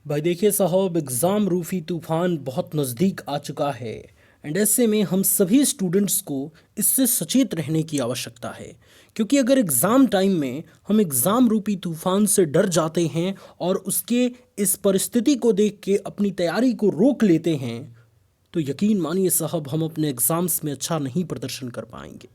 भाई देखिए साहब, एग्ज़ाम रूफी तूफान बहुत नज़दीक आ चुका है। एंड ऐसे में हम सभी स्टूडेंट्स को इससे सचेत रहने की आवश्यकता है। क्योंकि अगर एग्ज़ाम टाइम में हम एग्ज़ाम रूपी तूफान से डर जाते हैं और उसके इस परिस्थिति को देख के अपनी तैयारी को रोक लेते हैं, तो यकीन मानिए साहब, हम अपने एग्ज़ाम्स में अच्छा नहीं प्रदर्शन कर पाएंगे।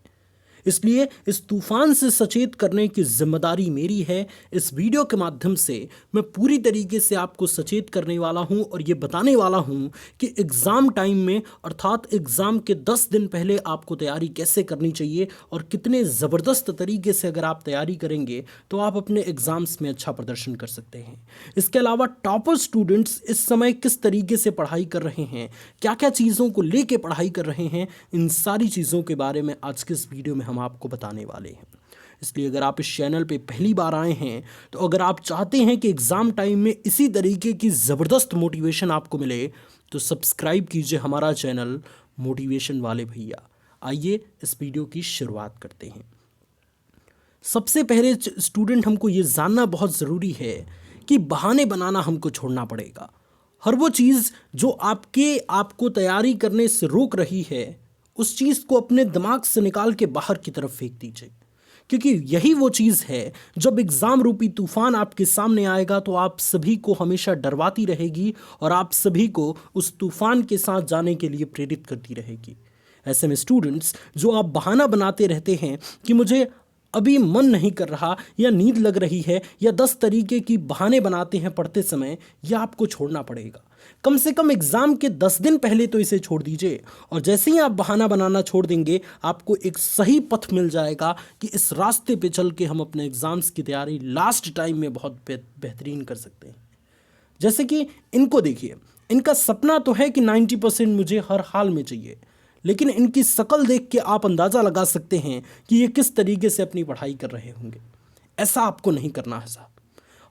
इसलिए इस तूफान से सचेत करने की जिम्मेदारी मेरी है। इस वीडियो के माध्यम से मैं पूरी तरीके से आपको सचेत करने वाला हूं और ये बताने वाला हूं कि एग्ज़ाम टाइम में अर्थात एग्ज़ाम के 10 दिन पहले आपको तैयारी कैसे करनी चाहिए और कितने ज़बरदस्त तरीके से अगर आप तैयारी करेंगे तो आप अपने एग्ज़ाम्स में अच्छा प्रदर्शन कर सकते हैं। इसके अलावा टॉपर स्टूडेंट्स इस समय किस तरीके से पढ़ाई कर रहे हैं, क्या क्या चीज़ों को लेके पढ़ाई कर रहे हैं, इन सारी चीज़ों के बारे में आज के इस वीडियो में हम आपको बताने वाले हैं। इसलिए अगर आप इस चैनल पे पहली बार आए हैं, तो अगर आप चाहते हैं कि एग्ज़ाम टाइम में इसी तरीके की ज़बरदस्त मोटिवेशन आपको मिले, तो सब्सक्राइब कीजिए हमारा चैनल मोटिवेशन वाले भैया। आइए इस वीडियो की शुरुआत करते हैं। सबसे पहले स्टूडेंट, हमको ये जानना बहुत ज़रूरी है कि बहाने बनाना हमको छोड़ना पड़ेगा। हर वो चीज़ जो आपको तैयारी करने से रोक रही है, उस चीज़ को अपने दिमाग से निकाल के बाहर की तरफ फेंक दीजिए। क्योंकि यही वो चीज़ है, जब एग्ज़ाम रूपी तूफान आपके सामने आएगा तो आप सभी को हमेशा डरवाती रहेगी और आप सभी को उस तूफान के साथ जाने के लिए प्रेरित करती रहेगी। ऐसे में स्टूडेंट्स, जो आप बहाना बनाते रहते हैं कि मुझे अभी मन नहीं कर रहा या नींद लग रही है, या 10 तरीके की बहाने बनाते हैं पढ़ते समय, यह आपको छोड़ना पड़ेगा। कम से कम एग्ज़ाम के 10 दिन पहले तो इसे छोड़ दीजिए। और जैसे ही आप बहाना बनाना छोड़ देंगे, आपको एक सही पथ मिल जाएगा कि इस रास्ते पे चल के हम अपने एग्ज़ाम्स की तैयारी लास्ट टाइम में बहुत बेहतरीन कर सकते हैं। जैसे कि इनको देखिए, इनका सपना तो है कि 90% मुझे हर हाल में चाहिए, लेकिन इनकी शक्ल देख के आप अंदाज़ा लगा सकते हैं कि ये किस तरीके से अपनी पढ़ाई कर रहे होंगे। ऐसा आपको नहीं करना है साहब।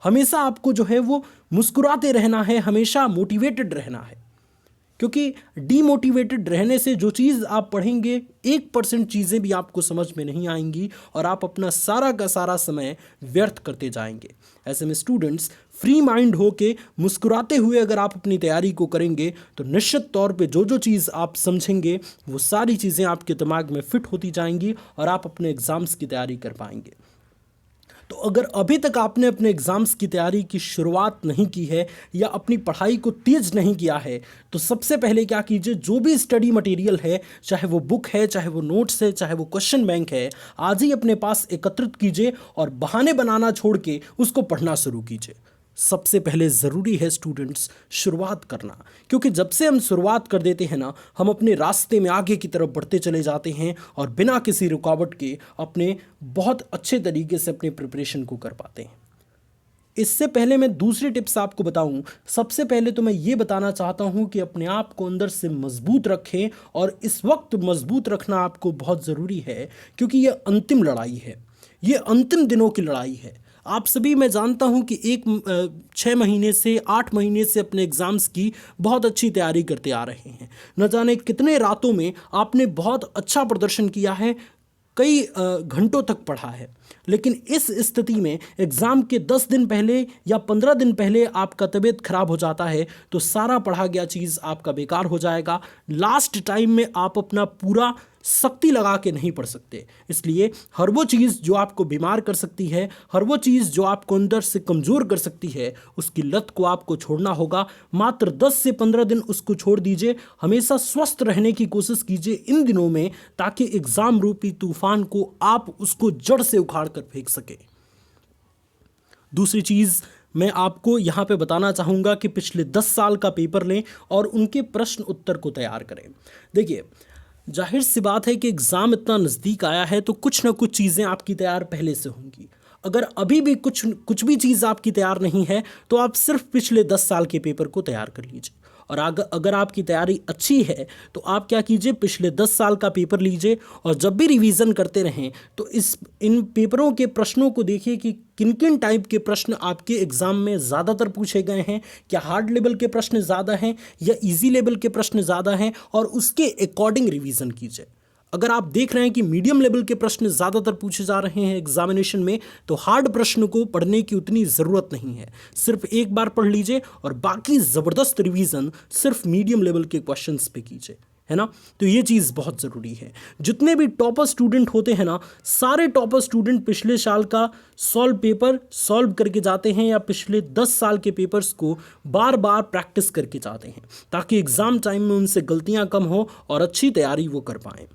हमेशा आपको जो है वो मुस्कुराते रहना है, हमेशा मोटिवेटेड रहना है। क्योंकि डीमोटिवेटेड रहने से जो चीज़ आप पढ़ेंगे, 1% चीज़ें भी आपको समझ में नहीं आएंगी और आप अपना सारा का सारा समय व्यर्थ करते जाएंगे। ऐसे में स्टूडेंट्स, फ्री माइंड होके मुस्कुराते हुए अगर आप अपनी तैयारी को करेंगे, तो निश्चित तौर पे जो जो चीज़ आप समझेंगे वो सारी चीज़ें आपके दिमाग में फिट होती जाएंगी और आप अपने एग्ज़ाम्स की तैयारी कर पाएंगे। तो अगर अभी तक आपने अपने एग्ज़ाम्स की तैयारी की शुरुआत नहीं की है या अपनी पढ़ाई को तेज़ नहीं किया है, तो सबसे पहले क्या कीजिए, जो भी स्टडी मटेरियल है, चाहे वो बुक है, चाहे वो नोट्स है, चाहे वो क्वेश्चन बैंक है, आज ही अपने पास एकत्रित कीजिए और बहाने बनाना छोड़ के उसको पढ़ना शुरू कीजिए। सबसे पहले ज़रूरी है स्टूडेंट्स शुरुआत करना। क्योंकि जब से हम शुरुआत कर देते हैं ना, हम अपने रास्ते में आगे की तरफ बढ़ते चले जाते हैं और बिना किसी रुकावट के अपने बहुत अच्छे तरीके से अपने प्रिपरेशन को कर पाते हैं। इससे पहले मैं दूसरी टिप्स आपको बताऊं, सबसे पहले तो मैं ये बताना चाहता हूं कि अपने आप को अंदर से मजबूत रखें। और इस वक्त मजबूत रखना आपको बहुत ज़रूरी है, क्योंकि ये अंतिम लड़ाई है, ये अंतिम दिनों की लड़ाई है। आप सभी, मैं जानता हूं कि 6 महीने से 8 महीने से अपने एग्ज़ाम्स की बहुत अच्छी तैयारी करते आ रहे हैं। न जाने कितने रातों में आपने बहुत अच्छा प्रदर्शन किया है, कई घंटों तक पढ़ा है। लेकिन इस स्थिति में एग्ज़ाम के 10 दिन पहले या 15 दिन पहले आपका तबीयत खराब हो जाता है, तो सारा पढ़ा गया चीज़ आपका बेकार हो जाएगा। लास्ट टाइम में आप अपना पूरा शक्ति लगा के नहीं पढ़ सकते। इसलिए हर वो चीज़ जो आपको बीमार कर सकती है, हर वो चीज़ जो आपको अंदर से कमज़ोर कर सकती है, उसकी लत को आपको छोड़ना होगा। मात्र 10 से 15 दिन उसको छोड़ दीजिए। हमेशा स्वस्थ रहने की कोशिश कीजिए इन दिनों में, ताकि एग्ज़ाम रूपी तूफान को आप उसको जड़ से उखाड़ कर फेंक सके। दूसरी चीज़ मैं आपको यहाँ पे बताना चाहूँगा कि पिछले 10 साल का पेपर लें और उनके प्रश्न उत्तर को तैयार करें। देखिए, जाहिर सी बात है कि एग्ज़ाम इतना नज़दीक आया है, तो कुछ ना कुछ चीज़ें आपकी तैयार पहले से होंगी। अगर अभी भी कुछ भी चीज़ आपकी तैयार नहीं है, तो आप सिर्फ पिछले 10 साल के पेपर को तैयार कर लीजिए। और अगर आपकी तैयारी अच्छी है, तो आप क्या कीजिए, पिछले 10 साल का पेपर लीजिए और जब भी रिवीजन करते रहें, तो इन पेपरों के प्रश्नों को देखिए कि किन किन टाइप के प्रश्न आपके एग्ज़ाम में ज़्यादातर पूछे गए हैं। क्या हार्ड लेवल के प्रश्न ज़्यादा हैं या इजी लेवल के प्रश्न ज़्यादा हैं, और उसके अकॉर्डिंग रिवीजन कीजिए। अगर आप देख रहे हैं कि मीडियम लेवल के प्रश्न ज़्यादातर पूछे जा रहे हैं एग्जामिनेशन में, तो हार्ड प्रश्न को पढ़ने की उतनी ज़रूरत नहीं है। सिर्फ एक बार पढ़ लीजिए और बाकी ज़बरदस्त रिवीजन सिर्फ मीडियम लेवल के क्वेश्चंस पे कीजिए, है ना। तो ये चीज़ बहुत ज़रूरी है। जितने भी टॉपर स्टूडेंट होते हैं ना, सारे टॉपर स्टूडेंट पिछले साल का सॉल्व पेपर सॉल्व करके जाते हैं या पिछले 10 साल के पेपर्स को बार बार प्रैक्टिस करके जाते हैं, ताकि एग्ज़ाम टाइम में उनसे गलतियां कम हो और अच्छी तैयारी वो कर पाएँ।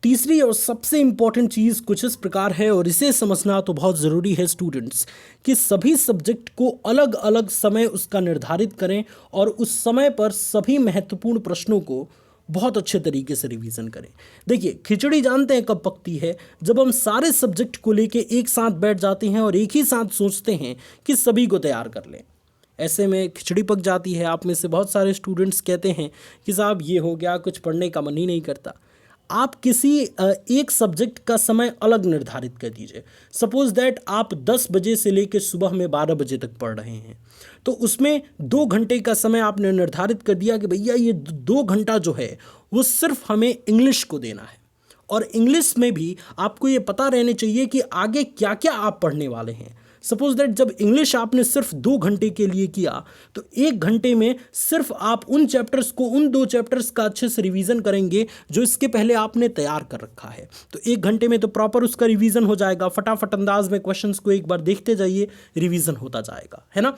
तीसरी और सबसे इम्पॉर्टेंट चीज़ कुछ इस प्रकार है, और इसे समझना तो बहुत ज़रूरी है स्टूडेंट्स, कि सभी सब्जेक्ट को अलग अलग समय उसका निर्धारित करें और उस समय पर सभी महत्वपूर्ण प्रश्नों को बहुत अच्छे तरीके से रिवीजन करें। देखिए, खिचड़ी जानते हैं कब पकती है? जब हम सारे सब्जेक्ट को लेके एक साथ बैठ जाते हैं और एक ही साथ सोचते हैं कि सभी को तैयार कर लें। ऐसे में खिचड़ी पक जाती है। आप में से बहुत सारे स्टूडेंट्स कहते हैं कि साहब ये हो गया, कुछ पढ़ने का मन ही नहीं करता। आप किसी एक सब्जेक्ट का समय अलग निर्धारित कर दीजिए। सपोज दैट आप 10 बजे से लेकर सुबह में 12 बजे तक पढ़ रहे हैं, तो उसमें 2 घंटे का समय आपने निर्धारित कर दिया कि भैया ये 2 घंटा जो है वो सिर्फ हमें इंग्लिश को देना है। और इंग्लिश में भी आपको ये पता रहने चाहिए कि आगे क्या क्या आप पढ़ने वाले हैं। सपोज दैट जब इंग्लिश आपने सिर्फ 2 घंटे के लिए किया, तो 1 घंटे में सिर्फ आप उन चैप्टर्स को, उन 2 चैप्टर्स का अच्छे से रिवीजन करेंगे जो इसके पहले आपने तैयार कर रखा है। तो 1 घंटे में तो प्रॉपर उसका रिवीजन हो जाएगा। फटाफट अंदाज में क्वेश्चंस को एक बार देखते जाइए, रिवीजन होता जाएगा, है ना।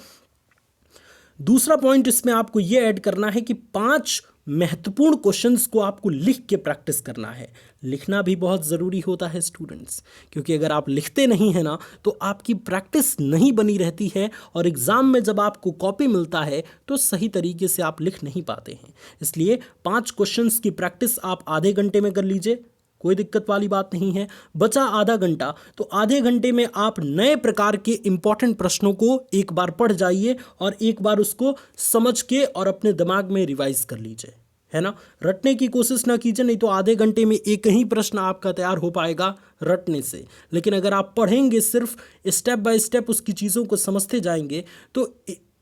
दूसरा पॉइंट इसमें आपको ये ऐड करना है कि 5 महत्वपूर्ण क्वेश्चंस को आपको लिख के प्रैक्टिस करना है। लिखना भी बहुत ज़रूरी होता है स्टूडेंट्स, क्योंकि अगर आप लिखते नहीं हैं ना, तो आपकी प्रैक्टिस नहीं बनी रहती है और एग्ज़ाम में जब आपको कॉपी मिलता है तो सही तरीके से आप लिख नहीं पाते हैं। इसलिए 5 क्वेश्चंस की प्रैक्टिस आप आधे घंटे में कर लीजिए, कोई दिक्कत वाली बात नहीं है। बचा आधा घंटा, तो आधे घंटे में आप नए प्रकार के इंपॉर्टेंट प्रश्नों को एक बार पढ़ जाइए और एक बार उसको समझ के और अपने दिमाग में रिवाइज कर लीजिए, है ना। रटने की कोशिश ना कीजिए, नहीं तो आधे घंटे में एक ही प्रश्न आपका तैयार हो पाएगा रटने से। लेकिन अगर आप पढ़ेंगे, सिर्फ स्टेप बाय स्टेप उसकी चीज़ों को समझते जाएंगे, तो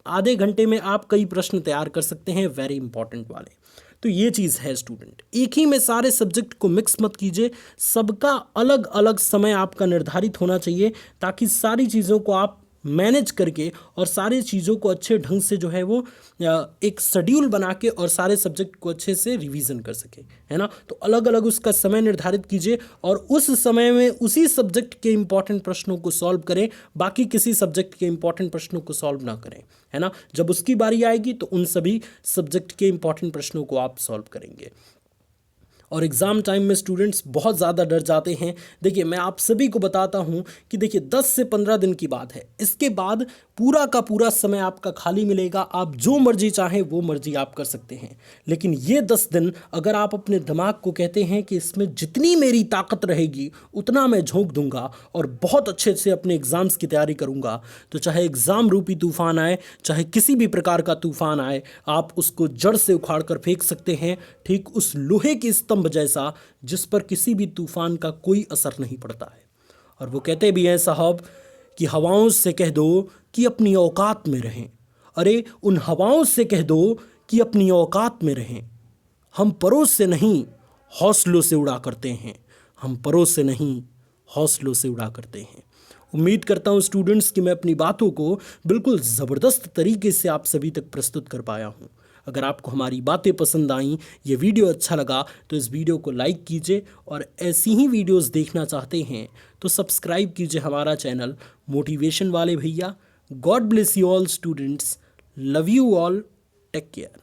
आधे घंटे में आप कई प्रश्न तैयार कर सकते हैं, वेरी इंपॉर्टेंट वाले। तो ये चीज़ है स्टूडेंट, एक ही में सारे सब्जेक्ट को मिक्स मत कीजिए, सबका अलग अलग समय आपका निर्धारित होना चाहिए, ताकि सारी चीज़ों को आप मैनेज करके और सारी चीज़ों को अच्छे ढंग से जो है वो एक शेड्यूल बना के और सारे सब्जेक्ट को अच्छे से रिवीजन कर सके, है ना। तो अलग अलग उसका समय निर्धारित कीजिए और उस समय में उसी सब्जेक्ट के इंपॉर्टेंट प्रश्नों को सॉल्व करें, बाकी किसी सब्जेक्ट के इंपॉर्टेंट प्रश्नों को सॉल्व ना करें, है ना। जब उसकी बारी आएगी तो उन सभी सब्जेक्ट के इंपॉर्टेंट प्रश्नों को आप सॉल्व करेंगे। और एग्ज़ाम टाइम में स्टूडेंट्स बहुत ज़्यादा डर जाते हैं। देखिए, मैं आप सभी को बताता हूं कि देखिए 10 से 15 दिन की बात है, इसके बाद पूरा का पूरा समय आपका खाली मिलेगा। आप जो मर्जी चाहें वो मर्जी आप कर सकते हैं। लेकिन ये 10 दिन अगर आप अपने दिमाग को कहते हैं कि इसमें जितनी मेरी ताकत रहेगी उतना मैं झोंक दूंगा और बहुत अच्छे से अपने एग्ज़ाम्स की तैयारी करूंगा, तो चाहे एग्ज़ाम रूपी तूफान आए, चाहे किसी भी प्रकार का तूफान आए, आप उसको जड़ से उखाड़ कर फेंक सकते हैं, ठीक उस लोहे के स्तंभ जैसा जिस पर किसी भी तूफान का कोई असर नहीं पड़ता है। और वो कहते भी हैं साहब कि हवाओं से कह दो कि अपनी औकात में रहें। अरे उन हवाओं से कह दो कि अपनी औकात में रहें। हम परों से नहीं हौसलों से उड़ा करते हैं, हम परों से नहीं हौसलों से उड़ा करते हैं। उम्मीद करता हूँ स्टूडेंट्स कि मैं अपनी बातों को बिल्कुल ज़बरदस्त तरीके से आप सभी तक प्रस्तुत कर पाया हूँ। अगर आपको हमारी बातें पसंद आईं, ये वीडियो अच्छा लगा, तो इस वीडियो को लाइक कीजिए और ऐसी ही वीडियोस देखना चाहते हैं तो सब्सक्राइब कीजिए हमारा चैनल मोटिवेशन वाले भैया। God bless you all students, love you all, take care.